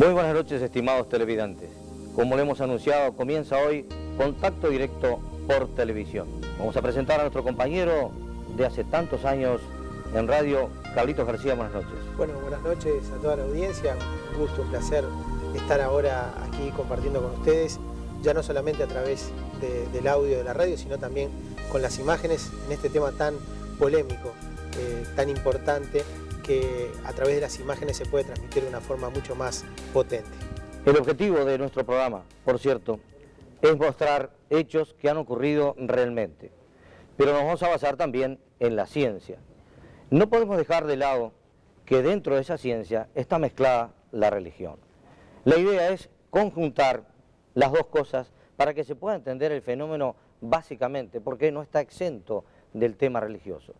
Muy buenas noches, estimados televidentes. Como le hemos anunciado, comienza hoy Contacto Directo por televisión. Vamos a presentar a nuestro compañero de hace tantos años en radio, Carlitos García. Buenas noches. Bueno, buenas noches a toda la audiencia. Un gusto, un placer estar ahora aquí compartiendo con ustedes, ya no solamente a través del audio de la radio, sino también con las imágenes en este tema tan polémico, tan importante, que a través de las imágenes se puede transmitir de una forma mucho más potente. El objetivo de nuestro programa, por cierto, es mostrar hechos que han ocurrido realmente, pero nos vamos a basar también en la ciencia. No podemos dejar de lado que dentro de esa ciencia está mezclada la religión. La idea es conjuntar las dos cosas para que se pueda entender el fenómeno básicamente, porque no está exento del tema religioso.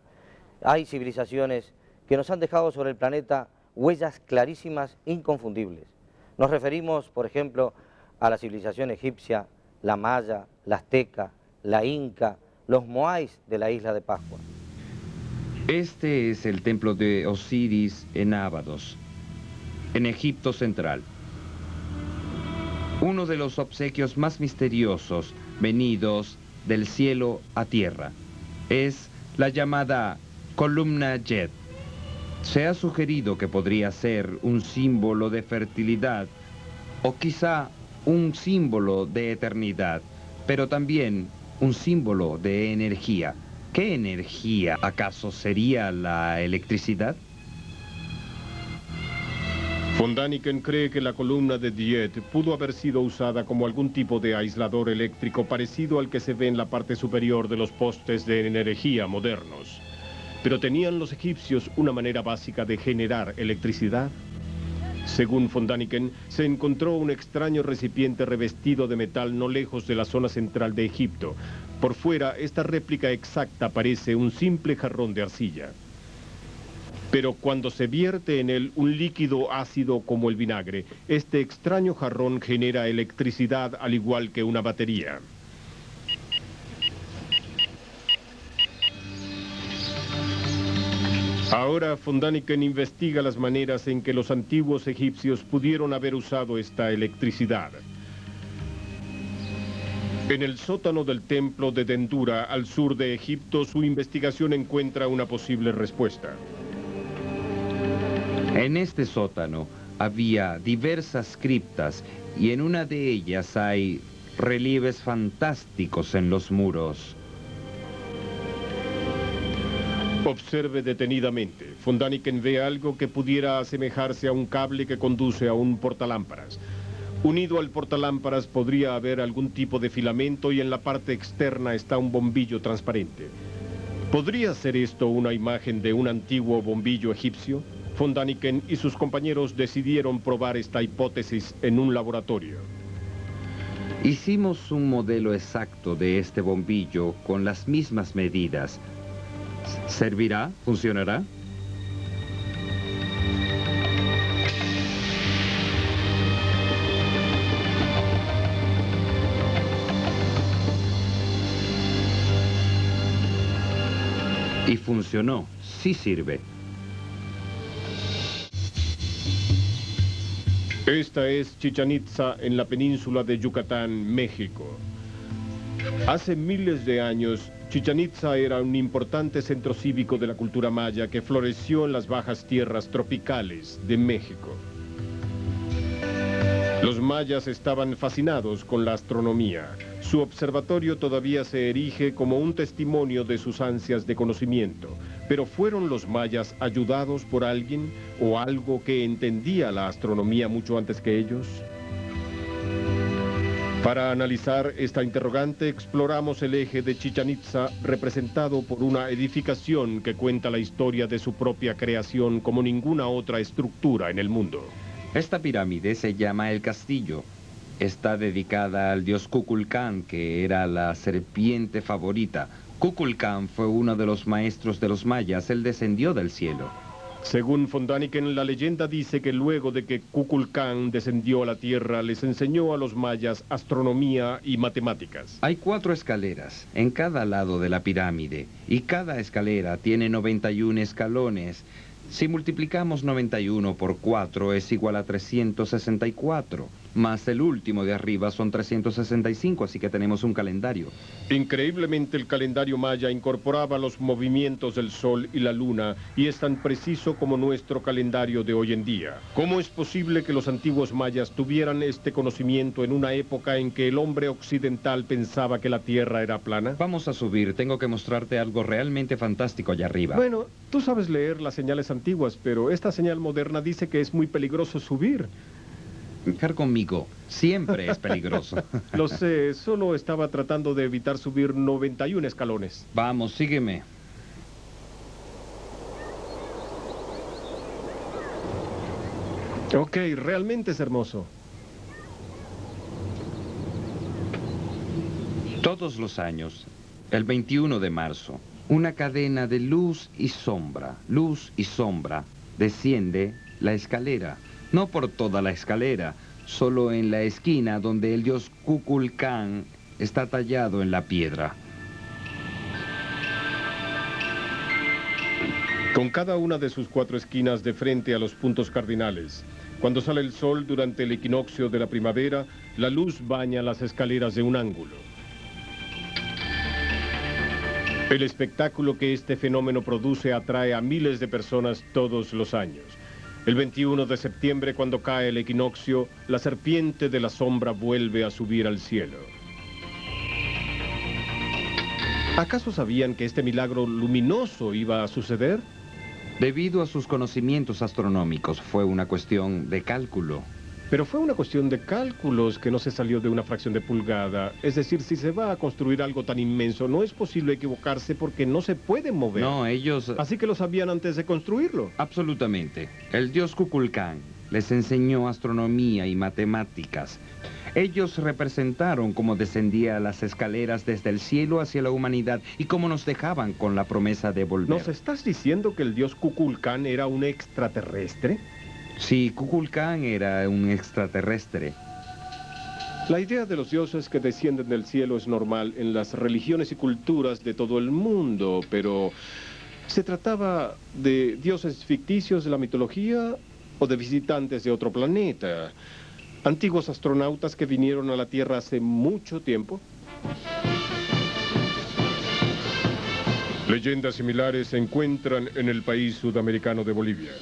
Hay civilizaciones que nos han dejado sobre el planeta huellas clarísimas, inconfundibles. Nos referimos, por ejemplo, a la civilización egipcia, la maya, la azteca, la inca, los moáis de la isla de Pascua. Este es el templo de Osiris en Abados, en Egipto Central. Uno de los obsequios más misteriosos venidos del cielo a tierra es la llamada columna Jet. Se ha sugerido que podría ser un símbolo de fertilidad o quizá un símbolo de eternidad, pero también un símbolo de energía. ¿Qué energía acaso sería la electricidad? Von Däniken cree que la columna de Dieppe pudo haber sido usada como algún tipo de aislador eléctrico parecido al que se ve en la parte superior de los postes de energía modernos. ¿Pero tenían los egipcios una manera básica de generar electricidad? Según Von Däniken, se encontró un extraño recipiente revestido de metal no lejos de la zona central de Egipto. Por fuera, esta réplica exacta parece un simple jarrón de arcilla. Pero cuando se vierte en él un líquido ácido como el vinagre, este extraño jarrón genera electricidad al igual que una batería. Ahora Von Däniken investiga las maneras en que los antiguos egipcios pudieron haber usado esta electricidad. En el sótano del templo de Dendura, al sur de Egipto, su investigación encuentra una posible respuesta. En este sótano había diversas criptas y en una de ellas hay relieves fantásticos en los muros. Observe detenidamente. Von Däniken ve algo que pudiera asemejarse a un cable que conduce a un portalámparas. Unido al portalámparas podría haber algún tipo de filamento y en la parte externa está un bombillo transparente. ¿Podría ser esto una imagen de un antiguo bombillo egipcio? Von Däniken y sus compañeros decidieron probar esta hipótesis en un laboratorio. Hicimos un modelo exacto de este bombillo con las mismas medidas. ¿Servirá? ¿Funcionará? Y funcionó, sí sirve. Esta es Chichén Itzá en la península de Yucatán, México. Hace miles de años, Chichén Itzá era un importante centro cívico de la cultura maya que floreció en las bajas tierras tropicales de México. Los mayas estaban fascinados con la astronomía. Su observatorio todavía se erige como un testimonio de sus ansias de conocimiento. Pero ¿fueron los mayas ayudados por alguien o algo que entendía la astronomía mucho antes que ellos? Para analizar esta interrogante, exploramos el eje de Chichén Itzá, representado por una edificación que cuenta la historia de su propia creación como ninguna otra estructura en el mundo. Esta pirámide se llama El Castillo. Está dedicada al dios Kukulcán, que era la serpiente favorita. Kukulcán fue uno de los maestros de los mayas. Él descendió del cielo. Según Von Däniken, la leyenda dice que luego de que Kukulcán descendió a la tierra, les enseñó a los mayas astronomía y matemáticas. Hay 4 escaleras en cada lado de la pirámide y cada escalera tiene 91 escalones. Si multiplicamos 91 por 4 es igual a 364, más el último de arriba son 365, así que tenemos un calendario. Increíblemente, el calendario maya incorporaba los movimientos del sol y la luna y es tan preciso como nuestro calendario de hoy en día. ¿Cómo es posible que los antiguos mayas tuvieran este conocimiento en una época en que el hombre occidental pensaba que la Tierra era plana? Vamos a subir, tengo que mostrarte algo realmente fantástico allá arriba. Bueno, tú sabes leer las señales antiguas, pero esta señal moderna dice que es muy peligroso subir. Dejar conmigo, siempre es peligroso. Lo sé, solo estaba tratando de evitar subir 91 escalones. Vamos, sígueme. Ok, realmente es hermoso. Todos los años, el 21 de marzo, una cadena de luz y sombra, desciende la escalera. No por toda la escalera, solo en la esquina donde el dios Kukulcán está tallado en la piedra. Con cada una de sus 4 esquinas de frente a los puntos cardinales. Cuando sale el sol durante el equinoccio de la primavera, la luz baña las escaleras de un ángulo. El espectáculo que este fenómeno produce atrae a miles de personas todos los años. El 21 de septiembre, cuando cae el equinoccio, la serpiente de la sombra vuelve a subir al cielo. ¿Acaso sabían que este milagro luminoso iba a suceder? Debido a sus conocimientos astronómicos, fue una cuestión de cálculo. Pero fue una cuestión de cálculos que no se salió de una fracción de pulgada. Es decir, si se va a construir algo tan inmenso, no es posible equivocarse porque no se puede mover. No, ellos... Así que lo sabían antes de construirlo. Absolutamente. El dios Kukulcán les enseñó astronomía y matemáticas. Ellos representaron cómo descendía las escaleras desde el cielo hacia la humanidad y cómo nos dejaban con la promesa de volver. ¿Nos estás diciendo que el dios Kukulcán era un extraterrestre? Sí, Kukulcán era un extraterrestre. La idea de los dioses que descienden del cielo es normal en las religiones y culturas de todo el mundo, pero ¿se trataba de dioses ficticios de la mitología o de visitantes de otro planeta? ¿Antiguos astronautas que vinieron a la Tierra hace mucho tiempo? Leyendas similares se encuentran en el país sudamericano de Bolivia.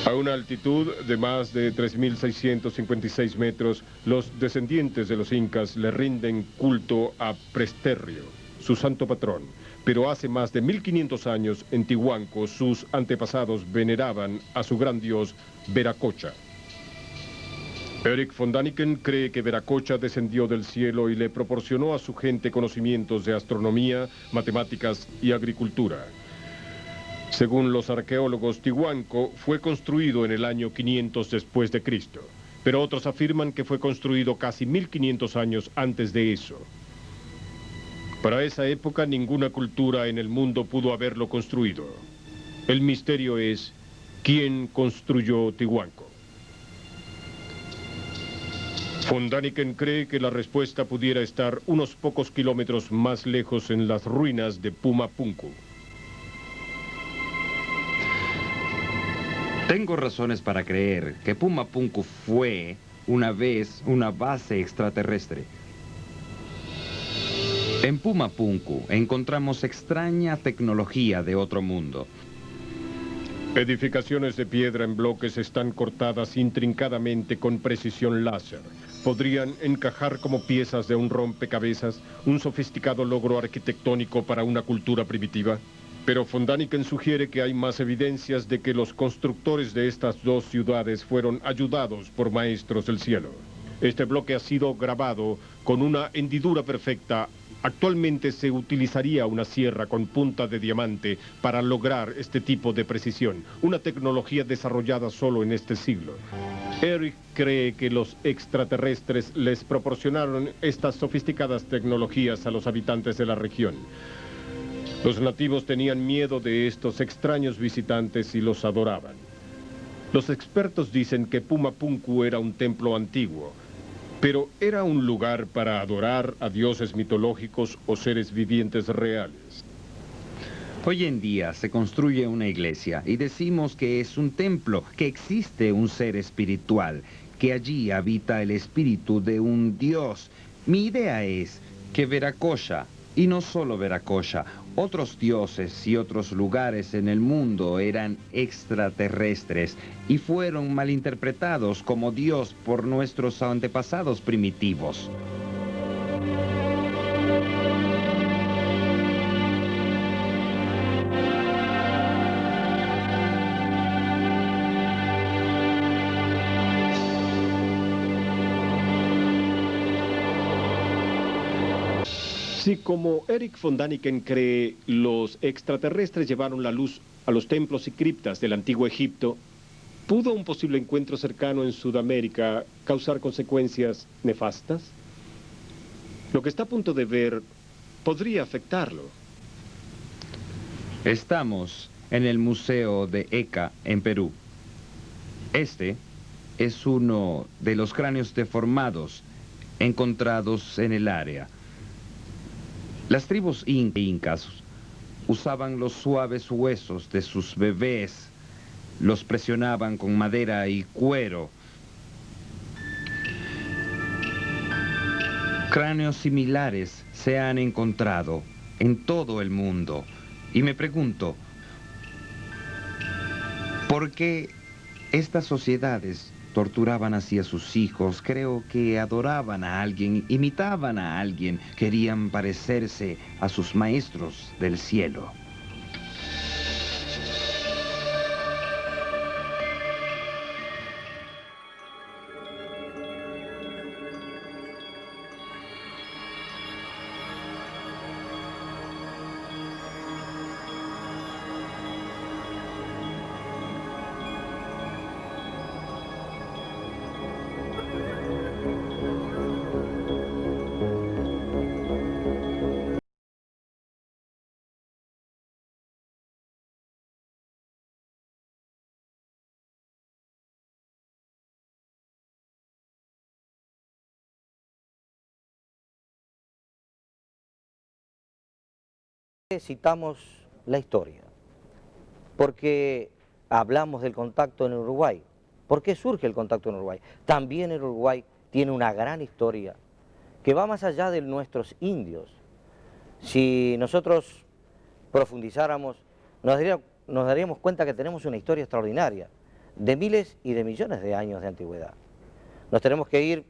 A una altitud de más de 3.656 metros, los descendientes de los incas le rinden culto a Presterrio, su santo patrón. Pero hace más de 1500 años, en Tihuanco, sus antepasados veneraban a su gran dios Veracocha. Eric von Daniken cree que Veracocha descendió del cielo y le proporcionó a su gente conocimientos de astronomía, matemáticas y agricultura. Según los arqueólogos, Tihuanco fue construido en el año 500 después de Cristo, pero otros afirman que fue construido casi 1500 años antes de eso. Para esa época, ninguna cultura en el mundo pudo haberlo construido. El misterio es, ¿quién construyó Tihuanco? Von Daniken cree que la respuesta pudiera estar unos pocos kilómetros más lejos en las ruinas de Pumapunku. Tengo razones para creer que Pumapunku fue una vez una base extraterrestre. En Pumapunku encontramos extraña tecnología de otro mundo. Edificaciones de piedra en bloques están cortadas intrincadamente con precisión láser. Podrían encajar como piezas de un rompecabezas, un sofisticado logro arquitectónico para una cultura primitiva. Pero von Daniken sugiere que hay más evidencias de que los constructores de estas dos ciudades fueron ayudados por maestros del cielo. Este bloque ha sido grabado con una hendidura perfecta. Actualmente se utilizaría una sierra con punta de diamante para lograr este tipo de precisión, una tecnología desarrollada solo en este siglo. Eric cree que los extraterrestres les proporcionaron estas sofisticadas tecnologías a los habitantes de la región. Los nativos tenían miedo de estos extraños visitantes y los adoraban. Los expertos dicen que Pumapunku era un templo antiguo, pero era un lugar para adorar a dioses mitológicos o seres vivientes reales. Hoy en día se construye una iglesia y decimos que es un templo, que existe un ser espiritual, que allí habita el espíritu de un Dios. Mi idea es que Viracocha, y no solo Viracocha, otros dioses y otros lugares en el mundo eran extraterrestres y fueron malinterpretados como Dios por nuestros antepasados primitivos. Si, como Erich von Däniken cree, los extraterrestres llevaron la luz a los templos y criptas del antiguo Egipto, ¿pudo un posible encuentro cercano en Sudamérica causar consecuencias nefastas? Lo que está a punto de ver podría afectarlo. Estamos en el Museo de Ica, en Perú. Este es uno de los cráneos deformados encontrados en el área. Las tribus incas usaban los suaves huesos de sus bebés, los presionaban con madera y cuero. Cráneos similares se han encontrado en todo el mundo. Y me pregunto, ¿por qué estas sociedades torturaban así a sus hijos? Creo que adoraban a alguien, imitaban a alguien, querían parecerse a sus maestros del cielo. Citamos la historia, porque hablamos del contacto en Uruguay. ¿Por qué surge el contacto en Uruguay? También el Uruguay tiene una gran historia que va más allá de nuestros indios. Si nosotros profundizáramos, nos daríamos cuenta que tenemos una historia extraordinaria, de miles y de millones de años de antigüedad. Nos tenemos que ir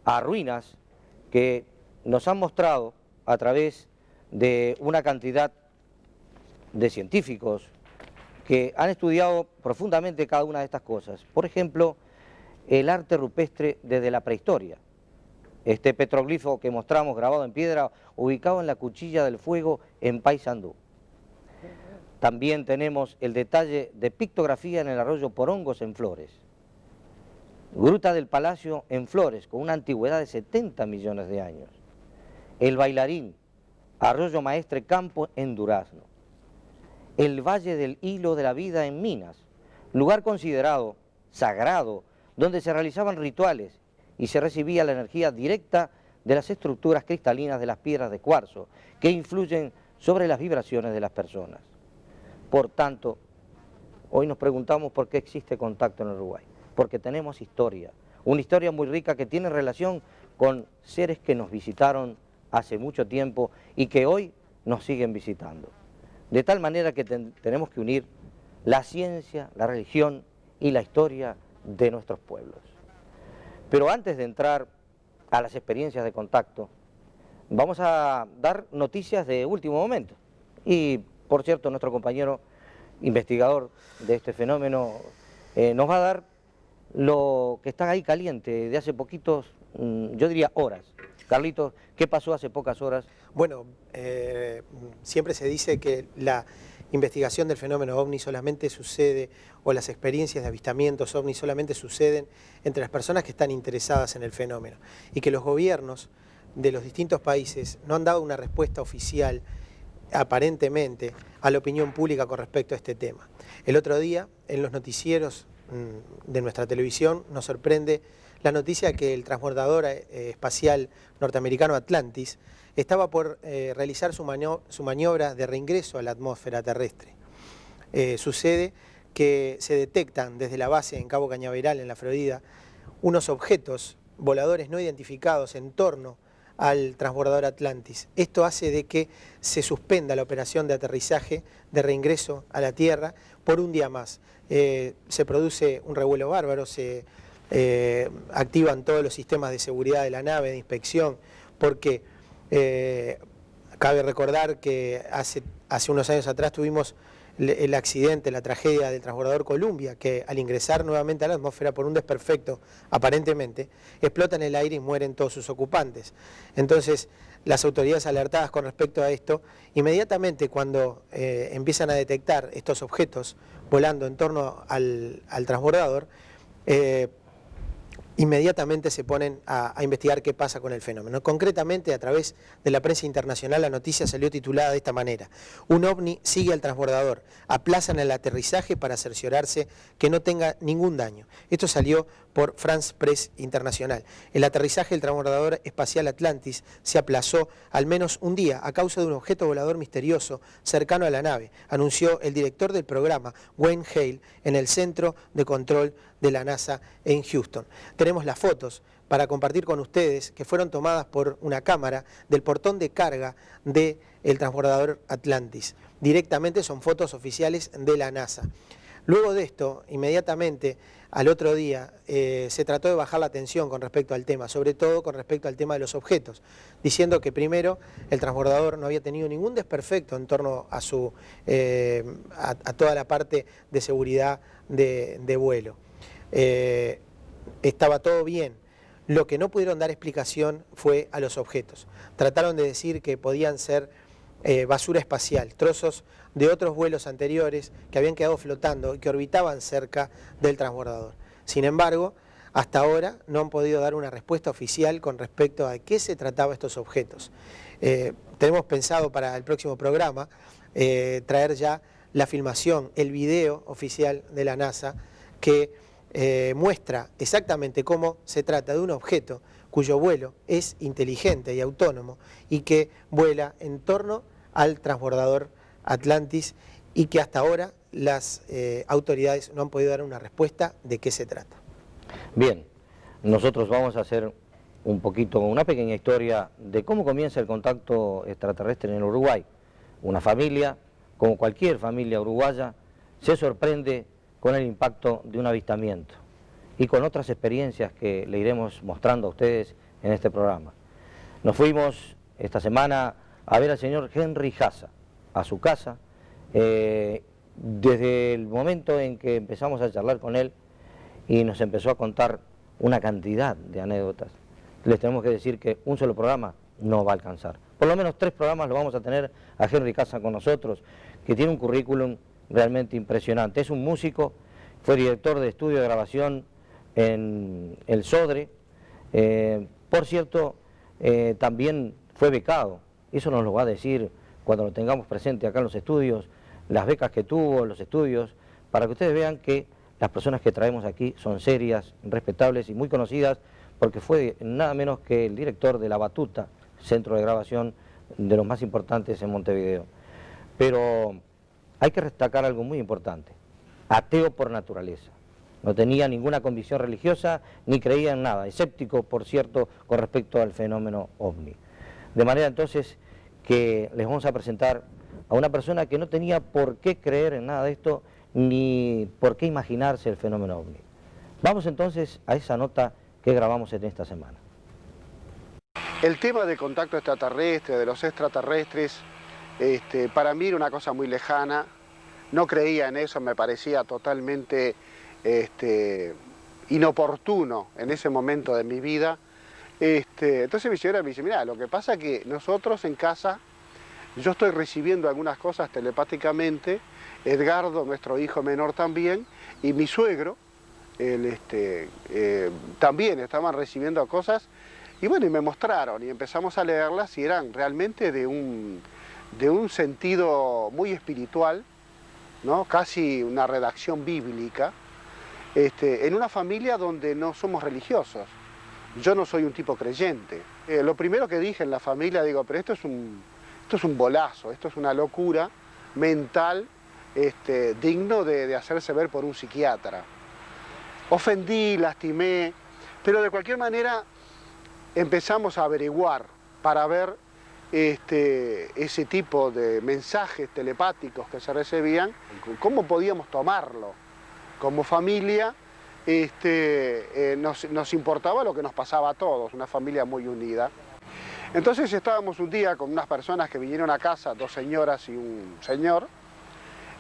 a ruinas que nos han mostrado a través de una cantidad de científicos que han estudiado profundamente cada una de estas cosas. Por ejemplo, el arte rupestre desde la prehistoria. Este petroglifo que mostramos grabado en piedra, ubicado en la Cuchilla del Fuego en Paysandú. También tenemos el detalle de pictografía en el arroyo Porongos en Flores. Gruta del Palacio en Flores, con una antigüedad de 70 millones de años. El Bailarín, Arroyo Maestre Campo en Durazno. El Valle del Hilo de la Vida en Minas, lugar considerado sagrado, donde se realizaban rituales y se recibía la energía directa de las estructuras cristalinas de las piedras de cuarzo, que influyen sobre las vibraciones de las personas. Por tanto, hoy nos preguntamos por qué existe contacto en Uruguay. Porque tenemos historia, una historia muy rica que tiene relación con seres que nos visitaron hace mucho tiempo y que hoy nos siguen visitando. De tal manera que tenemos que unir la ciencia, la religión y la historia de nuestros pueblos. Pero antes de entrar a las experiencias de contacto, vamos a dar noticias de último momento. Y, por cierto, nuestro compañero investigador de este fenómeno nos va a dar lo que está ahí caliente de hace poquitos, yo diría horas. Carlitos, ¿qué pasó hace pocas horas? Bueno, siempre se dice que la investigación del fenómeno ovni solamente sucede, o las experiencias de avistamientos ovni solamente suceden entre las personas que están interesadas en el fenómeno, y que los gobiernos de los distintos países no han dado una respuesta oficial, aparentemente, a la opinión pública con respecto a este tema. El otro día, en los noticieros de nuestra televisión, nos sorprende la noticia que el transbordador espacial norteamericano Atlantis estaba por realizar su maniobra de reingreso a la atmósfera terrestre. Sucede que se detectan desde la base en Cabo Cañaveral, en la Florida, unos objetos voladores no identificados en torno al transbordador Atlantis. Esto hace de que se suspenda la operación de aterrizaje de reingreso a la Tierra por un día más. Se produce un revuelo bárbaro, se activan todos los sistemas de seguridad de la nave, de inspección, porque cabe recordar que hace unos años atrás tuvimos el accidente, la tragedia del transbordador Columbia, que al ingresar nuevamente a la atmósfera por un desperfecto, aparentemente, explota en el aire y mueren todos sus ocupantes. Entonces, las autoridades alertadas con respecto a esto, inmediatamente cuando empiezan a detectar estos objetos volando en torno al transbordador, inmediatamente se ponen a investigar qué pasa con el fenómeno. Concretamente, a través de la prensa internacional, la noticia salió titulada de esta manera: un ovni sigue al transbordador, aplazan el aterrizaje para cerciorarse que no tenga ningún daño. Esto salió por France Press Internacional. El aterrizaje del transbordador espacial Atlantis se aplazó al menos un día a causa de un objeto volador misterioso cercano a la nave, anunció el director del programa, Wayne Hale, en el Centro de Control de la NASA en Houston. Tenemos las fotos para compartir con ustedes que fueron tomadas por una cámara del portón de carga del transbordador Atlantis. Directamente son fotos oficiales de la NASA. Luego de esto, inmediatamente al otro día, se trató de bajar la tensión con respecto al tema, sobre todo con respecto al tema de los objetos, diciendo que primero el transbordador no había tenido ningún desperfecto en torno a toda la parte de seguridad de vuelo. Estaba todo bien. Lo que no pudieron dar explicación fue a los objetos. Trataron de decir que podían ser basura espacial, trozos de otros vuelos anteriores que habían quedado flotando y que orbitaban cerca del transbordador. Sin embargo, hasta ahora no han podido dar una respuesta oficial con respecto a qué se trataba estos objetos. Tenemos pensado para el próximo programa traer ya la filmación, el video oficial de la NASA que muestra exactamente cómo se trata de un objeto cuyo vuelo es inteligente y autónomo y que vuela en torno al transbordador Atlantis y que hasta ahora las autoridades no han podido dar una respuesta de qué se trata. Bien, nosotros vamos a hacer una pequeña historia de cómo comienza el contacto extraterrestre en Uruguay. Una familia, como cualquier familia uruguaya, se sorprende con el impacto de un avistamiento y con otras experiencias que le iremos mostrando a ustedes en este programa. Nos fuimos esta semana a ver al señor Henry Haza, a su casa. Desde el momento en que empezamos a charlar con él y nos empezó a contar una cantidad de anécdotas, les tenemos que decir que un solo programa no va a alcanzar. Por lo menos 3 programas lo vamos a tener a Henry Haza con nosotros, que tiene un currículum realmente impresionante. Es un músico, fue director de estudio de grabación en el Sodre, por cierto, también fue becado. Eso nos lo va a decir cuando lo tengamos presente acá en los estudios, las becas que tuvo, los estudios, para que ustedes vean que las personas que traemos aquí son serias, respetables y muy conocidas, porque fue nada menos que el director de La Batuta, centro de grabación de los más importantes en Montevideo. Pero hay que destacar algo muy importante: ateo por naturaleza. No tenía ninguna convicción religiosa ni creía en nada, escéptico, por cierto, con respecto al fenómeno ovni. De manera entonces que les vamos a presentar a una persona que no tenía por qué creer en nada de esto, ni por qué imaginarse el fenómeno ovni. Vamos entonces a esa nota que grabamos en esta semana. El tema del contacto extraterrestre, de los extraterrestres, para mí era una cosa muy lejana. No creía en eso, me parecía totalmente inoportuno en ese momento de mi vida. Entonces mi señora me dice: mira, lo que pasa es que nosotros en casa, yo estoy recibiendo algunas cosas telepáticamente, Edgardo, nuestro hijo menor también, y mi suegro, también estaban recibiendo cosas, y bueno, y me mostraron, y empezamos a leerlas, y eran realmente de un sentido muy espiritual, ¿no? Casi una redacción bíblica, en una familia donde no somos religiosos. yo no soy un tipo creyente. Lo primero que dije en la familia, digo, pero esto es un bolazo, esto es una locura mental digno de hacerse ver por un psiquiatra. Ofendí, lastimé, pero de cualquier manera empezamos a averiguar para ver ese tipo de mensajes telepáticos que se recibían, cómo podíamos tomarlo. Como familia nos importaba lo que nos pasaba a todos, una familia muy unida. Entonces estábamos un día con unas personas que vinieron a casa, 2 señoras y un señor,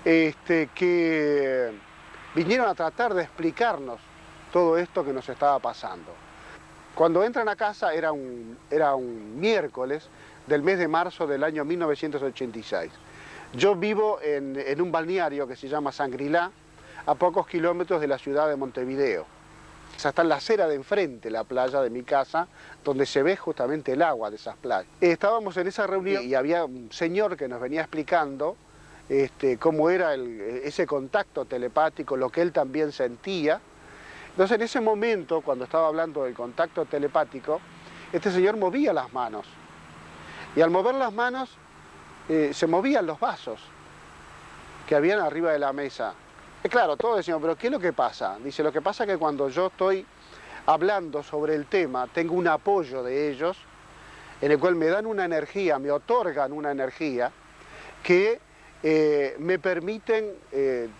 que vinieron a tratar de explicarnos todo esto que nos estaba pasando. Cuando entran a casa era un miércoles del mes de marzo del año 1986. Yo vivo en un balneario que se llama Sangrilá, a pocos kilómetros de la ciudad de Montevideo. Está en la acera de enfrente, la playa de mi casa, donde se ve justamente el agua de esas playas. Estábamos en esa reunión y había un señor que nos venía explicando cómo era ese contacto telepático, lo que él también sentía. Entonces en ese momento, cuando estaba hablando del contacto telepático, este señor movía las manos. Y al mover las manos, se movían los vasos que habían arriba de la mesa. Claro, todos decíamos, pero ¿qué es lo que pasa? Dice, lo que pasa es que cuando yo estoy hablando sobre el tema, tengo un apoyo de ellos, en el cual me dan una energía, me otorgan una energía, que me permiten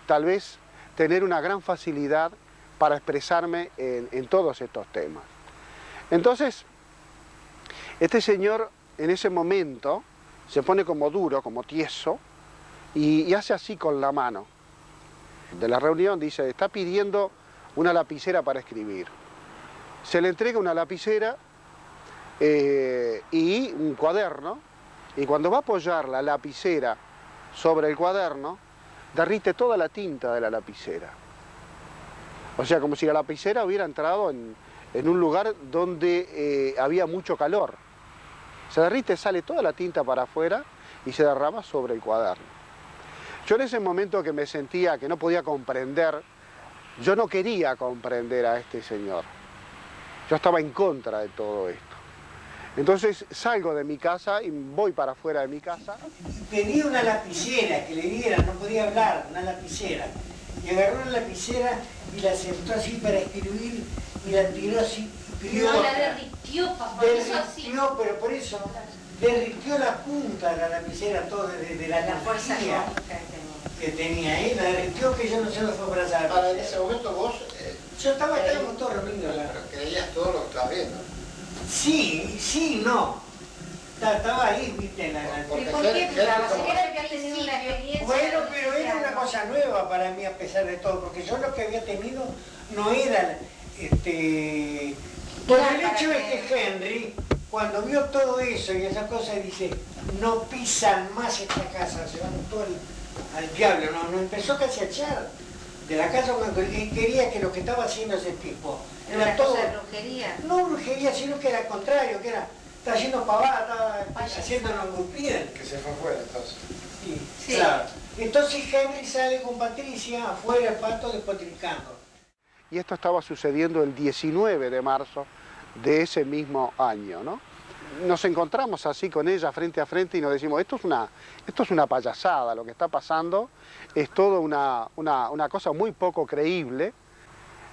tal vez tener una gran facilidad para expresarme en todos estos temas. Entonces, este señor en ese momento se pone como duro, como tieso, y hace así con la mano. De la reunión dice, está pidiendo una lapicera para escribir. Se le entrega una lapicera y un cuaderno, y cuando va a apoyar la lapicera sobre el cuaderno, derrite toda la tinta de la lapicera. O sea, como si la lapicera hubiera entrado en un lugar donde había mucho calor. Se derrite, sale toda la tinta para afuera y se derrama sobre el cuaderno. Yo en ese momento que me sentía que no podía comprender, yo no quería comprender a este señor. Yo estaba en contra de todo esto. Entonces salgo de mi casa y voy para afuera de mi casa. Pedí una lapicera que le dieran, no podía hablar, una lapicera. Y agarró la lapicera y la sentó así para escribir y la tiró así. No, la derritió, papá, derritió, pero por eso derritió la punta de la lapicera todo desde la fuerza que tenía ahí, la derritió que yo no sé lo fue para allá. Ahora, en ese momento vos... yo estábamos todos reunidos. Pero creías todo lo que estabas viendo. Sí, no. Estaba ahí, viste, ¿Y por qué? Era que tenido una experiencia. Bueno, pero era una cosa nueva para mí a pesar de todo, porque yo lo que había tenido no era, por el hecho de que Henry, cuando vio todo eso y esas cosas, dice, no pisan más esta casa, se van todos al diablo, no empezó casi a echar de la casa porque quería que lo que estaba haciendo ese tipo era todo cosa de brujería. No brujería, sino que era al contrario, que era, está haciendo pavada, estaba haciéndonos bien. Que se fue afuera, entonces. Sí, claro. Entonces Henry sale con Patricia afuera, el pato despotricando. Y esto estaba sucediendo el 19 de marzo de ese mismo año, ¿no? Nos encontramos así con ella frente a frente y nos decimos, esto es una payasada, lo que está pasando es todo una cosa muy poco creíble.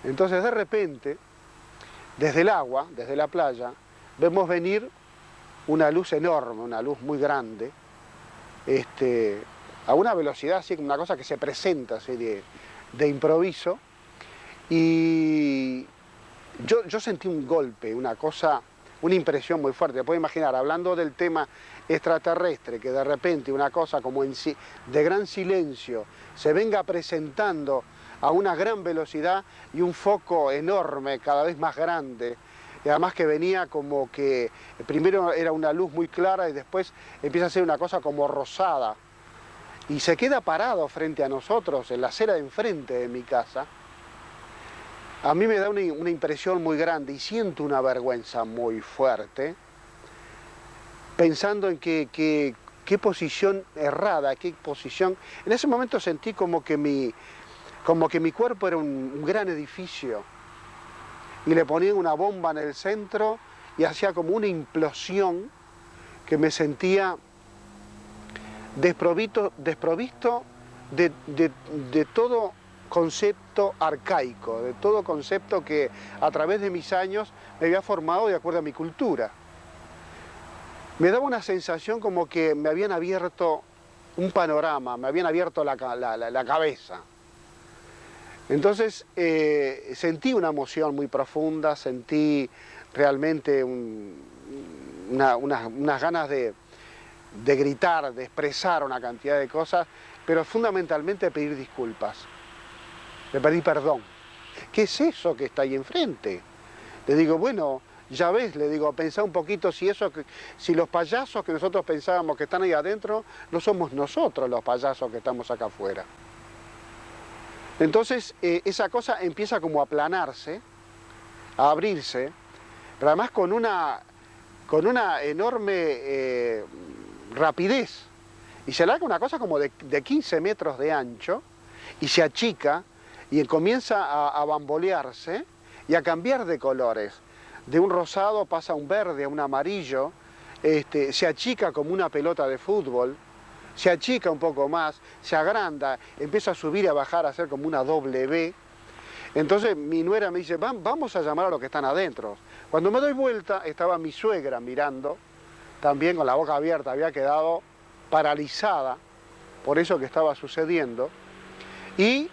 Entonces de repente, desde el agua, desde la playa, vemos venir una luz enorme, una luz muy grande, a una velocidad así, como una cosa que se presenta así de improviso, y yo sentí un golpe, una impresión muy fuerte. Puedes imaginar, hablando del tema extraterrestre, que de repente una cosa como de gran silencio se venga presentando a una gran velocidad y un foco enorme, cada vez más grande, y además que venía como que primero era una luz muy clara y después empieza a ser una cosa como rosada, y se queda parado frente a nosotros en la acera de enfrente de mi casa. A mí me da una impresión muy grande y siento una vergüenza muy fuerte, pensando en qué posición errada, qué posición... En ese momento sentí como que mi cuerpo era un gran edificio y le ponían una bomba en el centro y hacía como una implosión que me sentía desprovisto de todo concepto arcaico, de todo concepto que a través de mis años me había formado de acuerdo a mi cultura. Me daba una sensación como que me habían abierto un panorama, me habían abierto la cabeza. Entonces sentí una emoción muy profunda, sentí realmente unas ganas de gritar, de expresar una cantidad de cosas, pero fundamentalmente pedir disculpas. Le pedí perdón. ¿Qué es eso que está ahí enfrente? Le digo, bueno, ya ves, le digo, pensá un poquito si los payasos que nosotros pensábamos que están ahí adentro, no somos nosotros los payasos que estamos acá afuera. Entonces esa cosa empieza como a aplanarse, a abrirse, pero además con una enorme rapidez. Y se larga una cosa como de 15 metros de ancho y se achica y comienza a bambolearse y a cambiar de colores. De un rosado pasa a un verde, a un amarillo, se achica como una pelota de fútbol, se achica un poco más, se agranda, empieza a subir y a bajar, a hacer como una W. Entonces mi nuera me dice, vamos a llamar a los que están adentro. Cuando me doy vuelta estaba mi suegra mirando, también con la boca abierta, había quedado paralizada por eso que estaba sucediendo. Y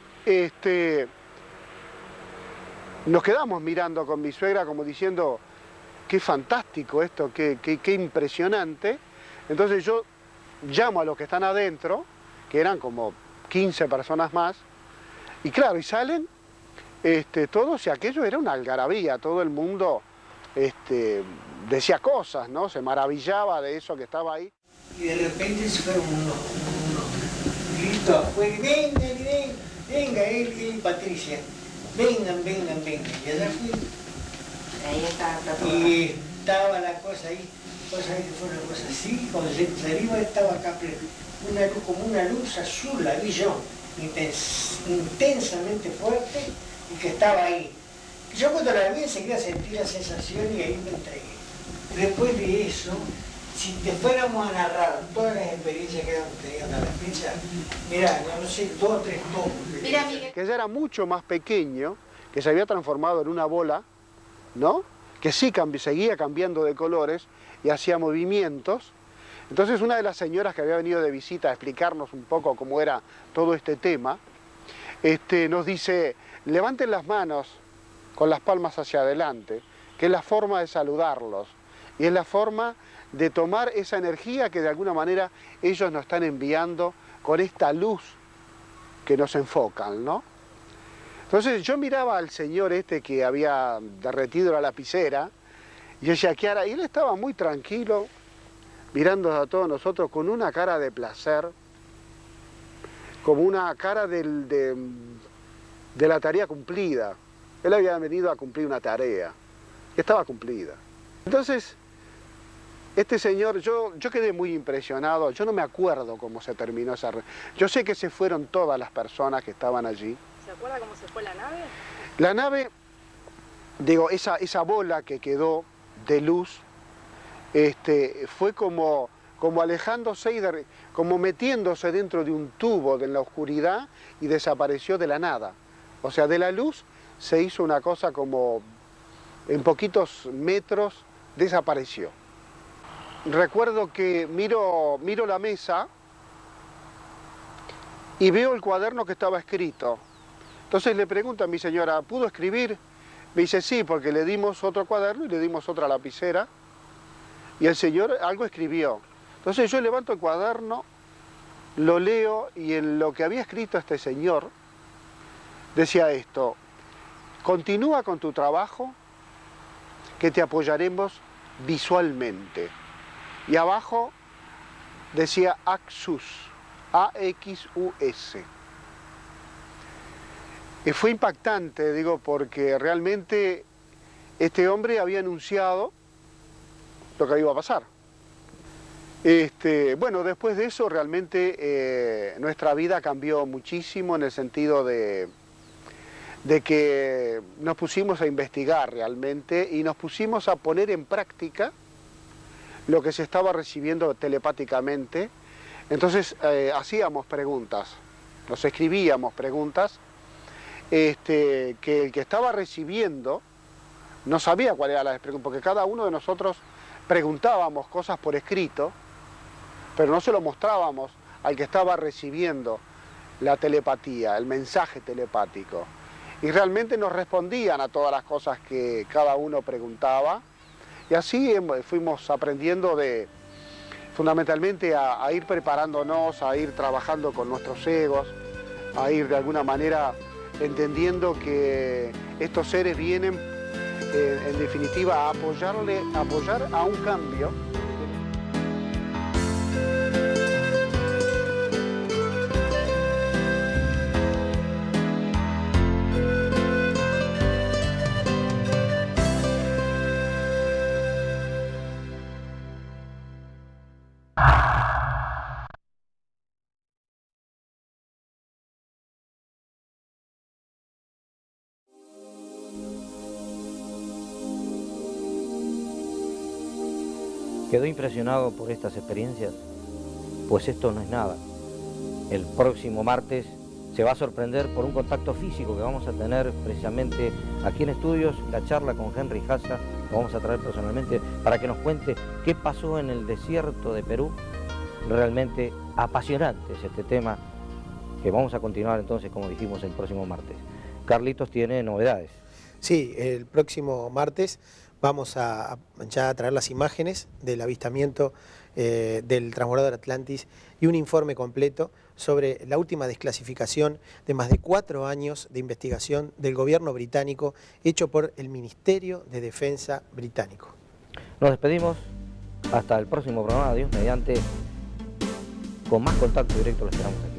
nos quedamos mirando con mi suegra como diciendo, qué fantástico esto, qué impresionante. Entonces yo llamo a los que están adentro, que eran como 15 personas más, y claro, y salen todos, y aquello era una algarabía, todo el mundo decía cosas, ¿no? Se maravillaba de eso que estaba ahí. Y de repente se fueron unos gritos afuera, venga, él y Patricia, vengan. Y allá fui. Ahí estaba. Y estaba la cosa ahí, que fue una cosa así, cuando arriba estaba acá, una luz, como una luz azul, la vi yo, intensamente fuerte, y que estaba ahí. Yo cuando la vi enseguida sentí la sensación y ahí me entregué. Después de eso, si te fuéramos a narrar todas las experiencias que hemos tenido hasta la fecha, mirá, no sé, 2 o 3 tomos. Mira, Miguel. Que ya era mucho más pequeño, que se había transformado en una bola, ¿no? Que sí seguía cambiando de colores y hacía movimientos. Entonces una de las señoras que había venido de visita a explicarnos un poco cómo era todo este tema, nos dice, levanten las manos con las palmas hacia adelante, que es la forma de saludarlos y es la forma de tomar esa energía que de alguna manera ellos nos están enviando con esta luz que nos enfocan, ¿no? Entonces yo miraba al señor que había derretido la lapicera y yo decía, ¿qué hará? Y él estaba muy tranquilo, mirando a todos nosotros con una cara de placer, como una cara de la tarea cumplida. Él había venido a cumplir una tarea, que estaba cumplida. Entonces, este señor, yo quedé muy impresionado, yo no me acuerdo cómo se terminó esa... Yo sé que se fueron todas las personas que estaban allí. ¿Se acuerda cómo se fue la nave? La nave, digo, esa bola que quedó de luz, fue como alejándose y como metiéndose dentro de un tubo en la oscuridad y desapareció de la nada. O sea, de la luz se hizo una cosa como en poquitos metros desapareció. Recuerdo que miro la mesa y veo el cuaderno que estaba escrito. Entonces le pregunto a mi señora, ¿pudo escribir? Me dice, sí, porque le dimos otro cuaderno y le dimos otra lapicera y el señor algo escribió. Entonces yo levanto el cuaderno, lo leo y en lo que había escrito este señor decía esto: continúa con tu trabajo, que te apoyaremos visualmente. Y abajo decía Axus, A-X-U-S. Y fue impactante, digo, porque realmente este hombre había anunciado lo que iba a pasar. Bueno, después de eso realmente nuestra vida cambió muchísimo en el sentido de de que nos pusimos a investigar realmente y nos pusimos a poner en práctica lo que se estaba recibiendo telepáticamente. Entonces hacíamos preguntas, nos escribíamos preguntas, que el que estaba recibiendo no sabía cuál era la pregunta, porque cada uno de nosotros preguntábamos cosas por escrito, pero no se lo mostrábamos al que estaba recibiendo la telepatía, el mensaje telepático. Y realmente nos respondían a todas las cosas que cada uno preguntaba, y así fuimos aprendiendo fundamentalmente a ir preparándonos, a ir trabajando con nuestros egos, a ir de alguna manera entendiendo que estos seres vienen en definitiva a apoyar a un cambio. ¿Quedó impresionado por estas experiencias? Pues esto no es nada. El próximo martes se va a sorprender por un contacto físico que vamos a tener precisamente aquí en estudios, la charla con Henry Hassa, lo vamos a traer personalmente para que nos cuente qué pasó en el desierto de Perú. Realmente apasionante es este tema que vamos a continuar entonces, como dijimos, el próximo martes. Carlitos tiene novedades. Sí, el próximo martes vamos a ya traer las imágenes del avistamiento del transbordador Atlantis y un informe completo sobre la última desclasificación de más de 4 años de investigación del gobierno británico hecho por el Ministerio de Defensa británico. Nos despedimos, hasta el próximo programa, Dios mediante, con más contacto directo lo esperamos aquí.